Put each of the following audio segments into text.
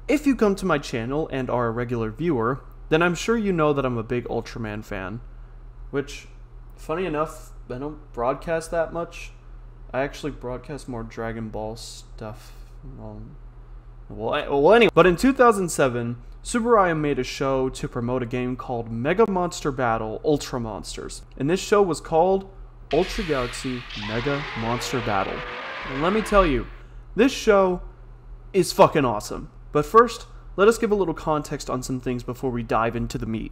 If you come to my channel and are a regular viewer, then I'm sure you know that I'm a big Ultraman fan. Which, funny enough, I don't broadcast that much. I actually broadcast more Dragon Ball stuff. Well, anyway. But in 2007, Tsuburaya made a show to promote a game called Mega Monster Battle Ultra Monsters. And this show was called Ultra Galaxy Mega Monster Battle. And let me tell you, this show is fucking awesome. But first, let us give a little context on some things before we dive into the meat.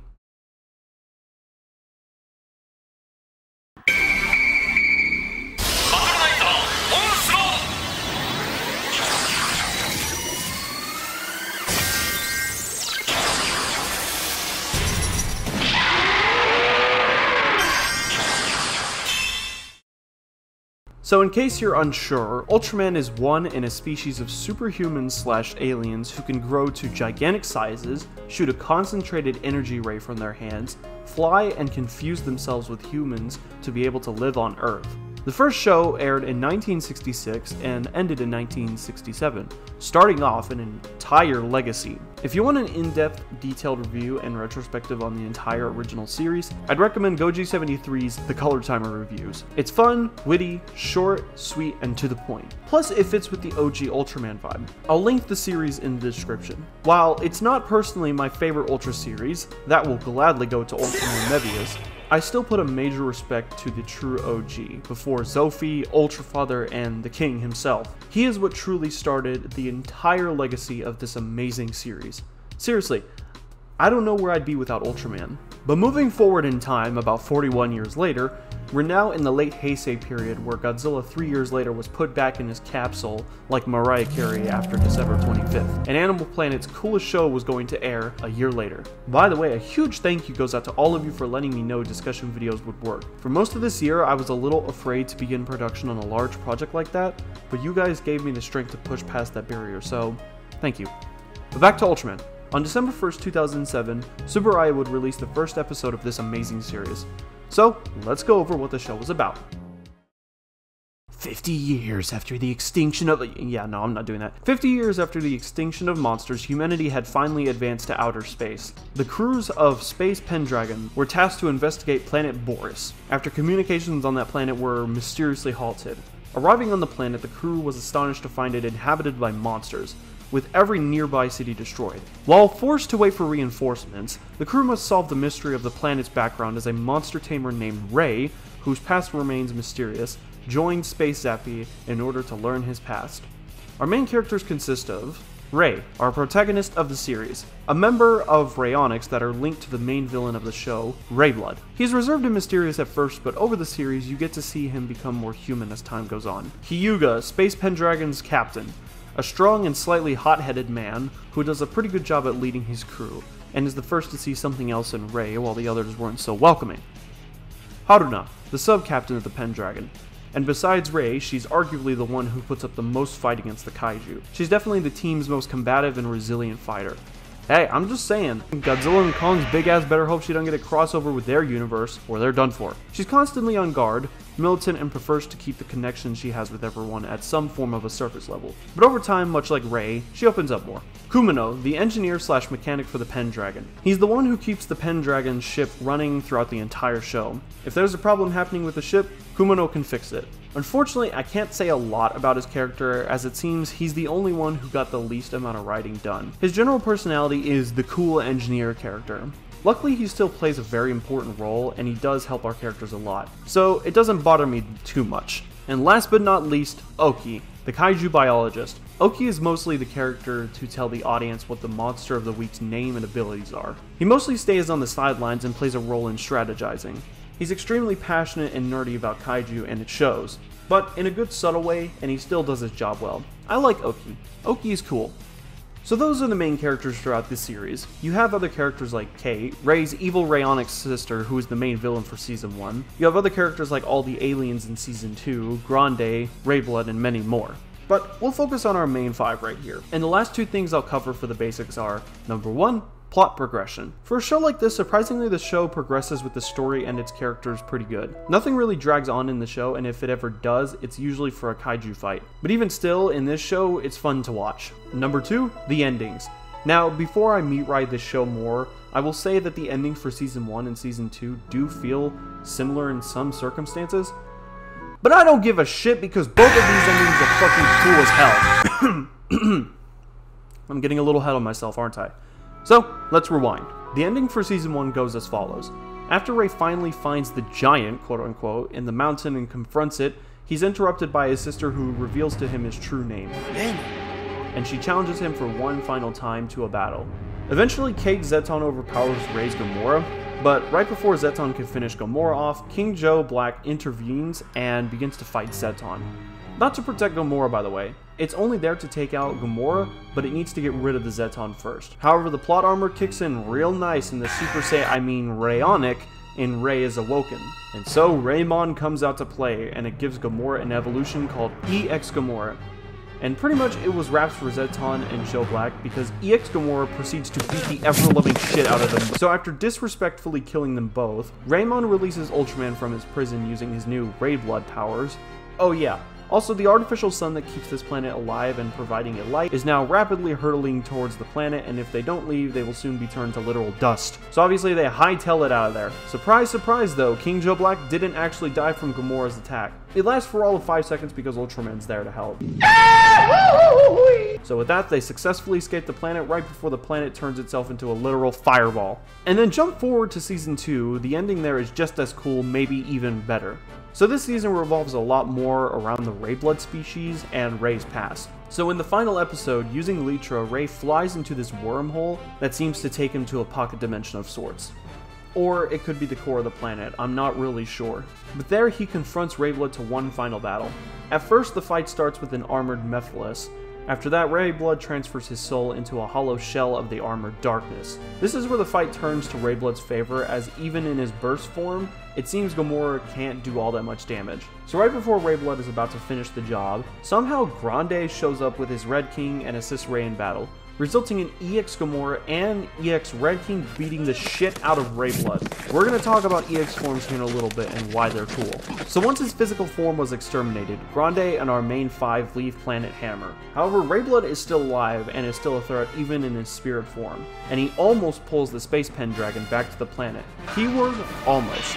So in case you're unsure, Ultraman is one in a species of superhumans/aliens who can grow to gigantic sizes, shoot a concentrated energy ray from their hands, fly, and confuse themselves with humans to be able to live on Earth. The first show aired in 1966 and ended in 1967, starting off an entire legacy. If you want an in-depth, detailed review and retrospective on the entire original series, I'd recommend Goji73's The Color Timer reviews. It's fun, witty, short, sweet, and to the point. Plus, it fits with the OG Ultraman vibe. I'll link the series in the description. While it's not personally my favorite Ultra series, that will gladly go to Ultraman Mebius, I still put a major respect to the true OG, before Zophie, Ultrafather, and the King himself. He is what truly started the entire legacy of this amazing series. Seriously, I don't know where I'd be without Ultraman. But moving forward in time, about 41 years later, we're now in the late Heisei period where Godzilla 3 years later was put back in his capsule like Mariah Carey after December 25th, and Animal Planet's coolest show was going to air a year later. By the way, a huge thank you goes out to all of you for letting me know discussion videos would work. For most of this year, I was a little afraid to begin production on a large project like that, but you guys gave me the strength to push past that barrier, so thank you. But back to Ultraman. On December 1st, 2007, Tsuburaya would release the first episode of this amazing series. So, let's go over what the show was about. 50 years after the extinction of... Yeah, no, I'm not doing that. 50 years after the extinction of monsters, humanity had finally advanced to outer space. The crews of Space Pendragon were tasked to investigate planet Boris, after communications on that planet were mysteriously halted. Arriving on the planet, the crew was astonished to find it inhabited by monsters, with every nearby city destroyed. While forced to wait for reinforcements, the crew must solve the mystery of the planet's background as a monster tamer named Ray, whose past remains mysterious, joined Space Zappy in order to learn his past. Our main characters consist of Ray, our protagonist of the series, a member of Rayonics that are linked to the main villain of the show, Rayblood. He's reserved and mysterious at first, but over the series you get to see him become more human as time goes on. Hyuga, Space Pendragon's captain, a strong and slightly hot-headed man who does a pretty good job at leading his crew, and is the first to see something else in Ray while the others weren't so welcoming. Haruna, the sub-captain of the Pendragon, and besides Ray, she's arguably the one who puts up the most fight against the kaiju. She's definitely the team's most combative and resilient fighter. Hey, I'm just saying, Godzilla and Kong's big ass better hope she don't get a crossover with their universe, or they're done for. She's constantly on guard, militant, and prefers to keep the connection she has with everyone at some form of a surface level. But over time, much like Ray, she opens up more. Kumino, the engineer/mechanic for the Pendragon. He's the one who keeps the Pendragon's ship running throughout the entire show. If there's a problem happening with the ship, Kumino can fix it. Unfortunately, I can't say a lot about his character, as it seems he's the only one who got the least amount of writing done. His general personality is the cool engineer character. Luckily, he still plays a very important role, and he does help our characters a lot, so it doesn't bother me too much. And last but not least, Oki, the kaiju biologist. Oki is mostly the character to tell the audience what the monster of the week's name and abilities are. He mostly stays on the sidelines and plays a role in strategizing. He's extremely passionate and nerdy about kaiju, and it shows, but in a good subtle way, and he still does his job well. I like Oki. Oki is cool. So those are the main characters throughout this series. You have other characters like Kate, Ray's evil Rayonics sister, who is the main villain for Season 1. You have other characters like all the aliens in Season 2, Grande, Rayblood, and many more. But we'll focus on our main 5 right here. And the last 2 things I'll cover for the basics are, number 1, plot progression. For a show like this, surprisingly the show progresses with the story and its characters pretty good. Nothing really drags on in the show, and if it ever does, it's usually for a kaiju fight. But even still, in this show, it's fun to watch. Number 2, the endings. Now, before I meat ride this show more, I will say that the endings for Season 1 and Season 2 do feel similar in some circumstances, but I don't give a shit because both of these endings are fucking cool as hell. I'm getting a little ahead of myself, aren't I? So, let's rewind. The ending for Season 1 goes as follows. After Ray finally finds the giant, quote-unquote, in the mountain and confronts it, he's interrupted by his sister who reveals to him his true name, and she challenges him for one final time to a battle. Eventually, Kate Zeton overpowers Ray's Gamora, but right before Zeton can finish Gamora off, King Joe Black intervenes and begins to fight Zeton. Not to protect Gamora, by the way. It's only there to take out Gamora, but it needs to get rid of the Zeton first. However, the plot armor kicks in real nice in the Super Rayonic in Ray is Awoken. And so Raymon comes out to play, and it gives Gamora an evolution called EX Gamora. And pretty much it was wraps for Zeton and Joe Black because EX Gamora proceeds to beat the ever-loving shit out of them. So after disrespectfully killing them both, Raymon releases Ultraman from his prison using his new Ray Blood powers. Oh yeah. Also, the artificial sun that keeps this planet alive and providing it light is now rapidly hurtling towards the planet, and if they don't leave, they will soon be turned to literal dust. So obviously they hightail it out of there. Surprise, surprise though, King Joe Black didn't actually die from Gamora's attack. It lasts for all of 5 seconds because Ultraman's there to help. So with that, they successfully escape the planet right before the planet turns itself into a literal fireball. And then jump forward to Season 2, the ending there is just as cool, maybe even better. So this season revolves a lot more around the Ray Blood species and Ray's past. So in the final episode, using Lytra, Ray flies into this wormhole that seems to take him to a pocket dimension of sorts. Or it could be the core of the planet, I'm not really sure. But there he confronts Ray Blood to one final battle. At first the fight starts with an armored Mephiles. After that, Ray Blood transfers his soul into a hollow shell of the armored Darkness. This is where the fight turns to Ray Blood's favor, as even in his burst form, it seems Gamora can't do all that much damage. So right before Ray Blood is about to finish the job, somehow Grande shows up with his Red King and assists Ray in battle, resulting in EX Gamora and EX Red King beating the shit out of Ray Blood. We're going to talk about EX forms here in a little bit and why they're cool. So once his physical form was exterminated, Grande and our main 5 leave planet Hammer. However, Ray Blood is still alive and is still a threat even in his spirit form, and he almost pulls the Space Pendragon back to the planet. Keyword, almost.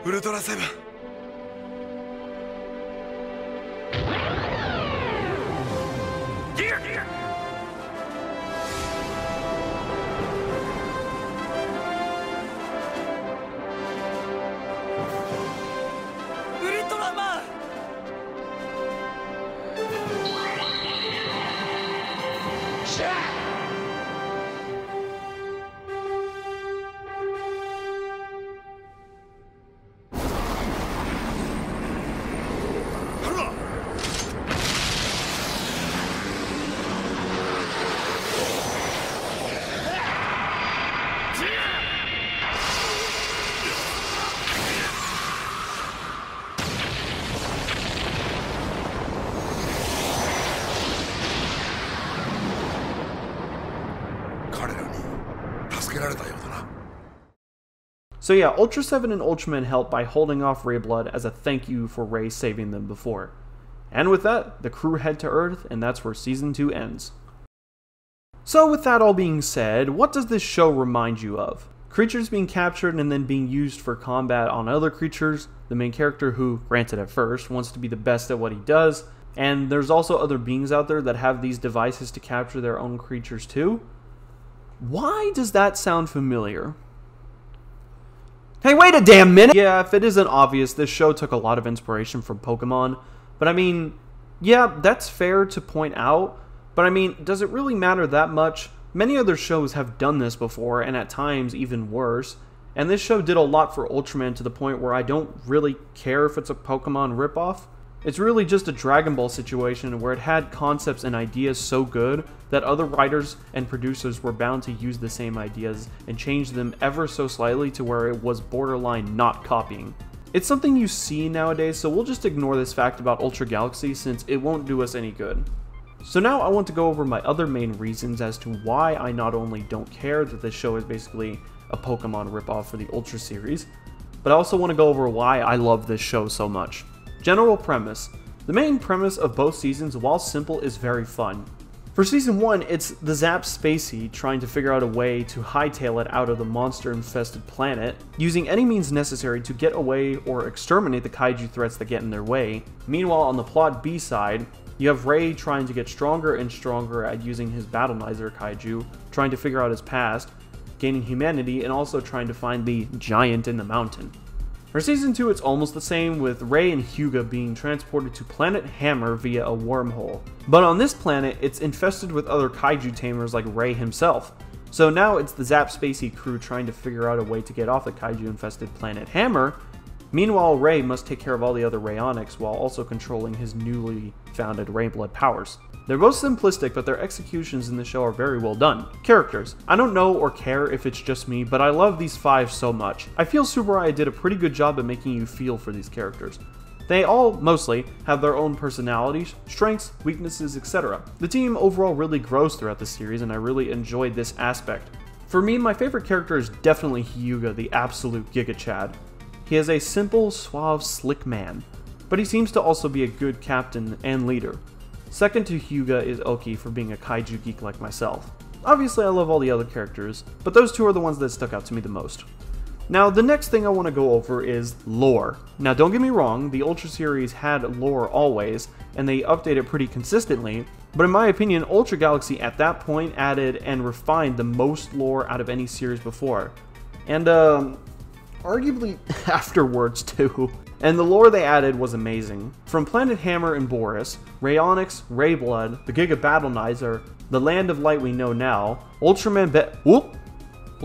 Ultra 7. Gear! Ultraman! 彼らに助けられたようだな。 So yeah, Ultra 7 and Ultraman help by holding off Ray Blood as a thank you for Ray saving them before. And with that, the crew head to Earth, and that's where Season 2 ends. So with that all being said, what does this show remind you of? Creatures being captured and then being used for combat on other creatures, the main character who, granted at first, wants to be the best at what he does, and there's also other beings out there that have these devices to capture their own creatures too? Why does that sound familiar? Hey, wait a damn minute! Yeah, if it isn't obvious, this show took a lot of inspiration from Pokemon, but I mean, yeah, that's fair to point out, but I mean, does it really matter that much? Many other shows have done this before, and at times even worse, and this show did a lot for Ultraman to the point where I don't really care if it's a Pokemon ripoff. It's really just a Dragon Ball situation where it had concepts and ideas so good that other writers and producers were bound to use the same ideas and change them ever so slightly to where it was borderline not copying. It's something you see nowadays, so we'll just ignore this fact about Ultra Galaxy since it won't do us any good. So now I want to go over my other main reasons as to why I not only don't care that this show is basically a Pokemon ripoff for the Ultra series, but I also want to go over why I love this show so much. General premise. The main premise of both seasons, while simple, is very fun. For Season 1, it's the Zap Spacey trying to figure out a way to hightail it out of the monster-infested planet, using any means necessary to get away or exterminate the kaiju threats that get in their way. Meanwhile, on the plot B side, you have Ray trying to get stronger and stronger at using his Battlenizer kaiju, trying to figure out his past, gaining humanity, and also trying to find the giant in the mountain. For Season 2, it's almost the same, with Ray and Hyuga being transported to Planet Hammer via a wormhole. But on this planet, it's infested with other kaiju tamers like Ray himself. So now it's the Zap Spacey crew trying to figure out a way to get off the kaiju-infested Planet Hammer. Meanwhile, Ray must take care of all the other Rayonics while also controlling his newly founded Rayblood powers. They're both simplistic, but their executions in the show are very well done. Characters. I don't know or care if it's just me, but I love these 5 so much. I feel Tsuburaya did a pretty good job at making you feel for these characters. They all, mostly, have their own personalities, strengths, weaknesses, etc. The team overall really grows throughout the series, and I really enjoyed this aspect. For me, my favorite character is definitely Hyuga, the absolute Giga Chad. He is a simple, suave, slick man, but he seems to also be a good captain and leader. Second to Hyuga is Oki for being a kaiju geek like myself. Obviously I love all the other characters, but those 2 are the ones that stuck out to me the most. Now the next thing I want to go over is lore. Now don't get me wrong, the Ultra series had lore always, and they update it pretty consistently, but in my opinion Ultra Galaxy at that point added and refined the most lore out of any series before. And arguably afterwards too. And the lore they added was amazing. From Planet Hammer and Boris, Rayonics, Rayblood, the Giga Battlenizer, the Land of Light we know now, Ultraman we'll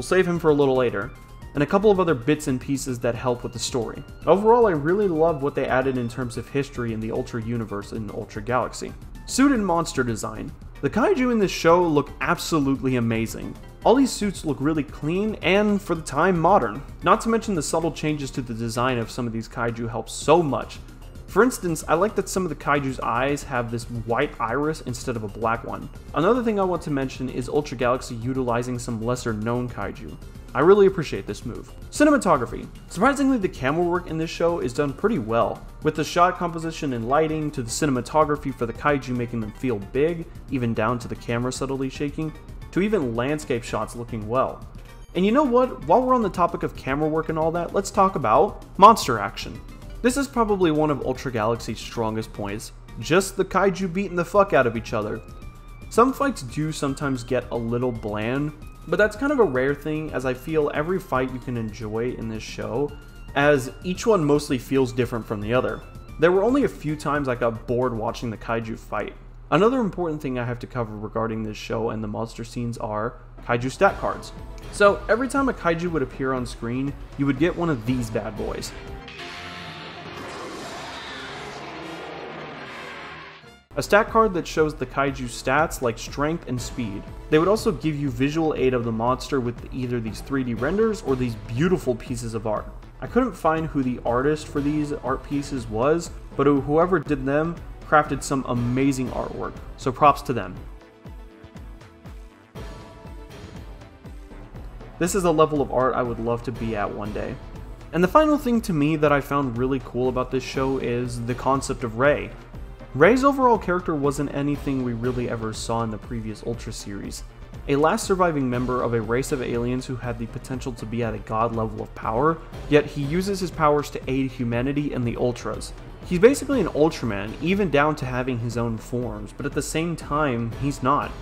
save him for a little later, and a couple of other bits and pieces that help with the story. Overall, I really love what they added in terms of history in the Ultra universe in Ultra Galaxy. Suit and monster design. The kaiju in this show look absolutely amazing. All these suits look really clean and, for the time, modern. Not to mention the subtle changes to the design of some of these kaiju help so much. For instance, I like that some of the kaiju's eyes have this white iris instead of a black one. Another thing I want to mention is Ultra Galaxy utilizing some lesser known kaiju. I really appreciate this move. Cinematography. Surprisingly, the camera work in this show is done pretty well, with the shot composition and lighting to the cinematography for the kaiju making them feel big, even down to the camera subtly shaking, to even landscape shots looking well. And you know what? While we're on the topic of camera work and all that, let's talk about monster action. This is probably one of Ultra Galaxy's strongest points, just the kaiju beating the fuck out of each other. Some fights do sometimes get a little bland, but that's kind of a rare thing, as I feel every fight you can enjoy in this show, as each one mostly feels different from the other. There were only a few times I got bored watching the kaiju fight. Another important thing I have to cover regarding this show and the monster scenes are kaiju stat cards. So every time a kaiju would appear on screen, you would get one of these bad boys. A stat card that shows the kaiju stats like strength and speed. They would also give you visual aid of the monster with either these 3D renders or these beautiful pieces of art. I couldn't find who the artist for these art pieces was, but whoever did them crafted some amazing artwork, so props to them. This is a level of art I would love to be at one day. And the final thing to me that I found really cool about this show is the concept of Ray. Ray's overall character wasn't anything we really ever saw in the previous Ultra series. A last surviving member of a race of aliens who had the potential to be at a god level of power, yet he uses his powers to aid humanity and the Ultras. He's basically an Ultraman, even down to having his own forms, but at the same time, he's not.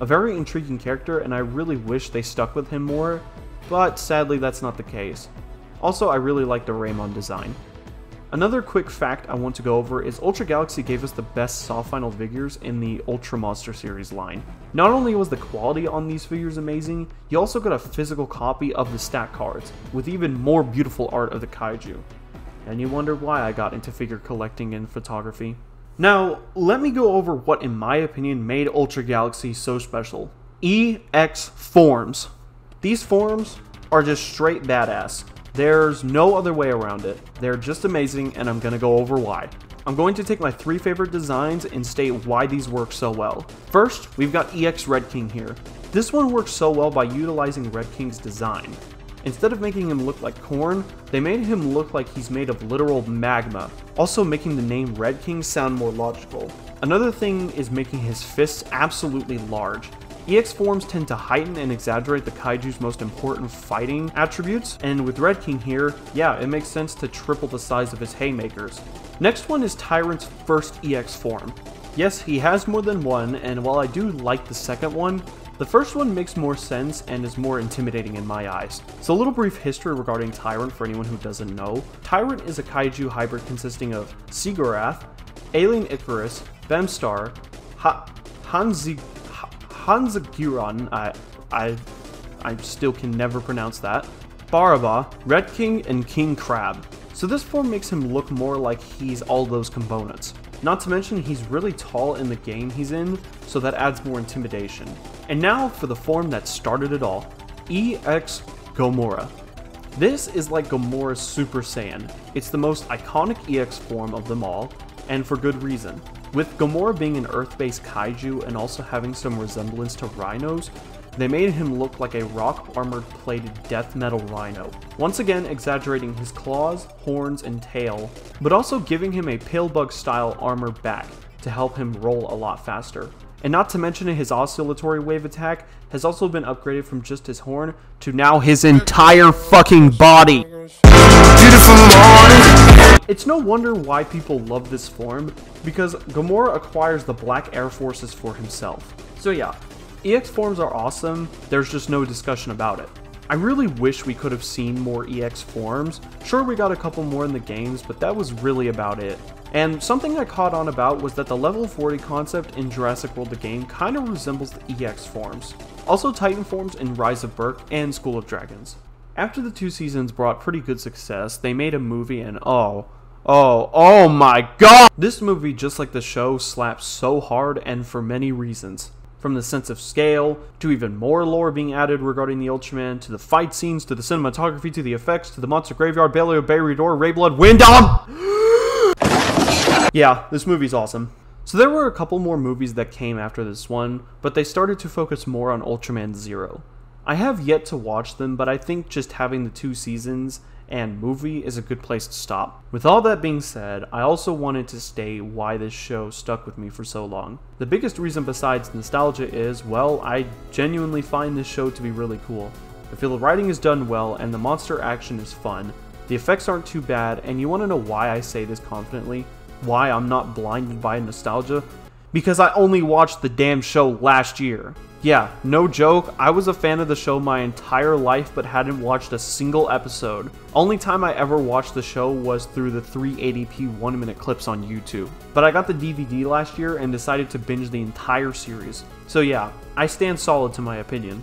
A very intriguing character, and I really wish they stuck with him more, but sadly that's not the case. Also, I really like the Raymon design. Another quick fact I want to go over is Ultra Galaxy gave us the best soft final figures in the Ultra Monster series line. Not only was the quality on these figures amazing, you also got a physical copy of the stat cards, with even more beautiful art of the kaiju. And you wonder why I got into figure collecting and photography. Now, let me go over what in my opinion made Ultra Galaxy so special. EX forms. These forms are just straight badass. There's no other way around it. They're just amazing, and I'm gonna go over why. I'm going to take my 3 favorite designs and state why these work so well. First, we've got EX Red King here. This one works so well by utilizing Red King's design. Instead of making him look like corn, they made him look like he's made of literal magma, also making the name Red King sound more logical. Another thing is making his fists absolutely large. EX forms tend to heighten and exaggerate the kaiju's most important fighting attributes, and with Red King here, yeah, it makes sense to triple the size of his haymakers. Next one is Tyrant's first EX form. Yes, he has more than one, and while I do like the second one, the first one makes more sense and is more intimidating in my eyes. So a little brief history regarding Tyrant for anyone who doesn't know. Tyrant is a kaiju hybrid consisting of Sigurath, Alien Icarus, Bemstar, Hanzaguran, I still can never pronounce that, Baraba, Red King, and King Crab. So this form makes him look more like he's all those components. Not to mention he's really tall in the game he's in, so that adds more intimidation. And now for the form that started it all, EX Gomora. This is like Gomora's Super Saiyan. It's the most iconic EX form of them all, and for good reason. With Gomora being an Earth-based kaiju and also having some resemblance to rhinos, they made him look like a rock-armored plated death metal rhino, once again exaggerating his claws, horns, and tail, but also giving him a Palebug-style armor back to help him roll a lot faster. And not to mention his oscillatory wave attack has also been upgraded from just his horn to now his entire fucking body. Beautiful morning. It's no wonder why people love this form, because Gomora acquires the Black Air Forces for himself. So yeah, EX forms are awesome, there's just no discussion about it. I really wish we could have seen more EX forms. Sure, we got a couple more in the games, but that was really about it. And something I caught on about was that the level 40 concept in Jurassic World the game kind of resembles the EX forms. Also Titan forms in Rise of Berk and School of Dragons. After the 2 seasons brought pretty good success, they made a movie and oh my god! This movie, just like the show, slaps so hard and for many reasons. From the sense of scale, to even more lore being added regarding the Ultraman, to the fight scenes, to the cinematography, to the effects, to the monster graveyard, Bailey Bayridor, Rayblood, Windom! Yeah, this movie's awesome. So there were a couple more movies that came after this one, but they started to focus more on Ultraman Zero. I have yet to watch them, but I think just having the 2 seasons and movie is a good place to stop. With all that being said, I also wanted to state why this show stuck with me for so long. The biggest reason besides nostalgia is, well, I genuinely find this show to be really cool. I feel the writing is done well and the monster action is fun, the effects aren't too bad, and you want to know why I say this confidently? Why I'm not blinded by nostalgia? Because I only watched the damn show last year. Yeah, no joke, I was a fan of the show my entire life but hadn't watched a single episode. Only time I ever watched the show was through the 380p 1-minute clips on YouTube. But I got the DVD last year and decided to binge the entire series. So yeah, I stand solid to my opinion.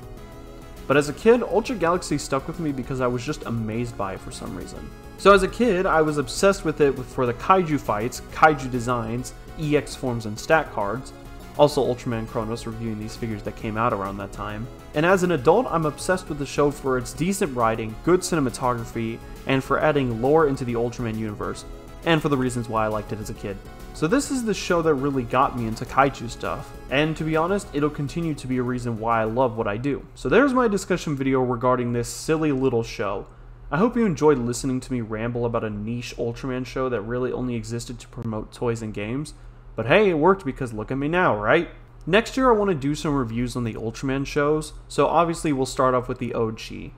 But as a kid, Ultra Galaxy stuck with me because I was just amazed by it for some reason. So as a kid, I was obsessed with it for the kaiju fights, kaiju designs, EX forms and stat cards, also Ultraman Chronos, reviewing these figures that came out around that time. And as an adult, I'm obsessed with the show for its decent writing, good cinematography, and for adding lore into the Ultraman universe, and for the reasons why I liked it as a kid. So this is the show that really got me into kaiju stuff, and to be honest, it'll continue to be a reason why I love what I do. So there's my discussion video regarding this silly little show. I hope you enjoyed listening to me ramble about a niche Ultraman show that really only existed to promote toys and games. But hey, it worked because look at me now, right? Next year I want to do some reviews on the Ultraman shows, so obviously we'll start off with the OG.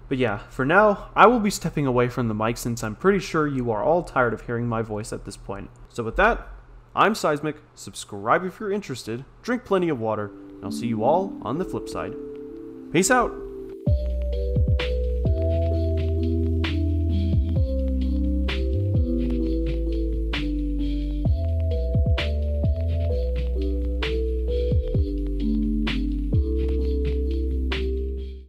But yeah, for now, I will be stepping away from the mic since I'm pretty sure you are all tired of hearing my voice at this point. So with that, I'm Seismic, subscribe if you're interested, drink plenty of water, and I'll see you all on the flip side. Peace out!